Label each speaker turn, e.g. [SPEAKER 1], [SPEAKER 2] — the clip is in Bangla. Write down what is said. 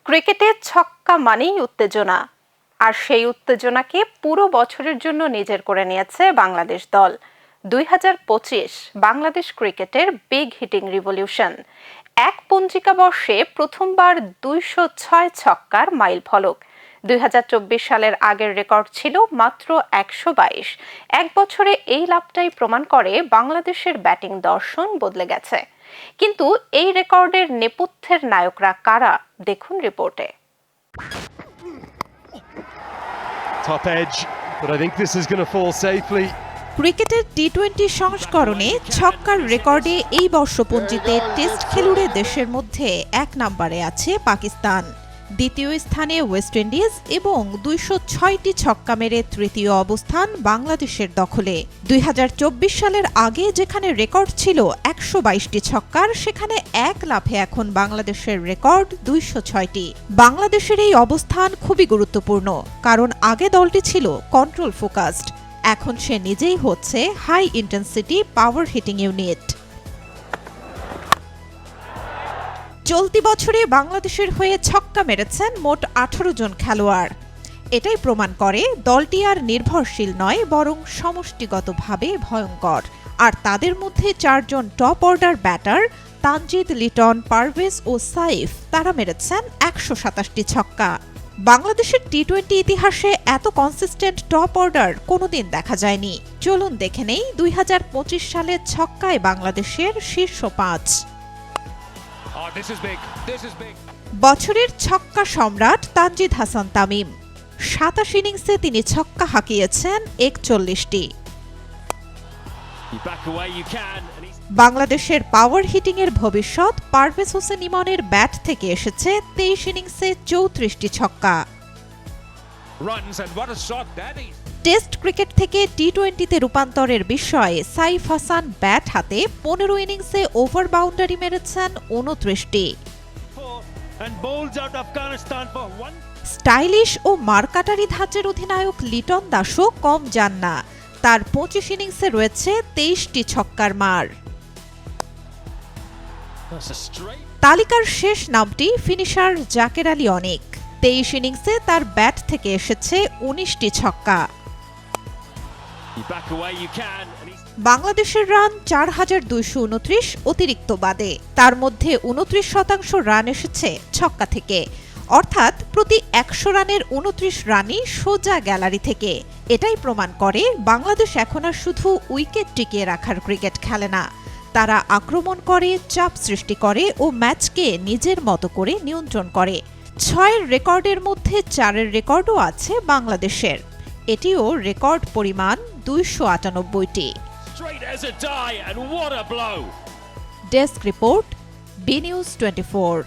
[SPEAKER 1] ক্রিকেটে ছক্কা মানেই উত্তেজনা, আর সেই উত্তেজনাকে পুরো বছরের জন্য নিজের করে নিয়েছে বাংলাদেশ দল। 2025 বাংলাদেশ ক্রিকেটের বিগ হিটিং রিভলিউশন। এক পঞ্জিকা বর্ষে প্রথমবার 206 ছক্কার মাইল ফলক। 2024 সালের আগের রেকর্ড ছিল মাত্র 122। এক বছরে এই লাভটাই প্রমাণ করে বাংলাদেশের ব্যাটিং দর্শন বদলে গেছে। কিন্তু এই রেকর্ডের নেপথ্যের নায়করা কারা, দেখুন রিপোর্টে।
[SPEAKER 2] Top edge, but I think this is going to fall safely.
[SPEAKER 3] ক্রিকেটের টি-20 সংস্করণে ছক্কার রেকর্ডে এই বর্ষপঞ্জিতে টেস্ট খেলুড়ে দেশের মধ্যে এক নম্বরে আছে পাকিস্তান, দ্বিতীয় স্থানে ওয়েস্ট ইন্ডিজ এবং 206টি ছক্কা মেরে তৃতীয় অবস্থান বাংলাদেশের দখলে। 2024 সালের আগে যেখানে রেকর্ড ছিল 122টি ছক্কার, সেখানে এক লাফে এখন বাংলাদেশের রেকর্ড 206টি। বাংলাদেশের এই অবস্থান খুবই গুরুত্বপূর্ণ, কারণ আগে দলটি ছিল কন্ট্রোল ফোকাসড, এখন সে নিজেই হচ্ছে high intensity power heating unit. চলতি বছরে বাংলাদেশের হয়ে ছক্কা মেরেছেন মোট 18 জন খেলোয়াড়। এটাই প্রমাণ করে দলটি আর নির্ভরশীল নয়, বরং সমষ্টিগতভাবে ভয়ঙ্কর। আর তাদের মধ্যে 4 জন top order batter Tanzid, Liton, Parvez ও সাইফ, তারা মেরেছেন 127টি ছক্কা। বাংলাদেশের টি-20 ইতিহাসে এত কনসিস্টেন্ট টপ অর্ডার কোনোদিন দেখা যায়নি। চলুন দেখে নেই 2025 সালে ছক্কায় বাংলাদেশের শীর্ষ 5। বছরের ছক্কা সম্রাট তানজিদ হাসান তামিম। 27 ইনিংসে তিনি ছক্কা হাঁকিয়েছেন 41টি। বাংলাদেশের পাওয়ার হিটিং এর ভবিষ্যৎ পারভেজ হোসেন ইমনের ব্যাট থেকে এসেছে 23 ইনিংসে 34টি ছক্কা। টেস্ট ক্রিকেট থেকে টি-20তে রূপান্তরের বিষয়ে সাইফ হাসান ব্যাট হাতে 15 ইনিংসে ওভার বাউন্ডারি মেরেছেন 29টি। স্টাইলিশ ও মারকাটারি ধাঁচের অধিনায়ক লিটন দাসও কম যান না, তার 25 ইনিংসে রয়েছে 23টি ছক্কার মার। তালিকার শেষ নামটি ফিনিশার জাকের আলী অনেক। 23 ইনিংসে তার ব্যাট থেকে এসেছে 19টি ছক্কা। বাংলাদেশের রান 4229 অতিরিক্ত বাদে, তার মধ্যে 29% রান এসেছে ছক্কা থেকে, অর্থাৎ প্রতি 100 রানের 29 রানই সোজা গ্যালারি থেকে। এটাই প্রমাণ করে বাংলাদেশ এখন আর শুধু উইকেট টিকিয়ে রাখার ক্রিকেট খেলে না, তারা আক্রমণ করে, চাপ সৃষ্টি করে ও ম্যাচকে নিজের মতো করে নিয়ন্ত্রণ করে। 6 রেকর্ডের মধ্যে 4 রেকর্ডও আছে বাংলাদেশের। এটিও রেকর্ড পরিমাণ 298টি। Desk report, B news 24।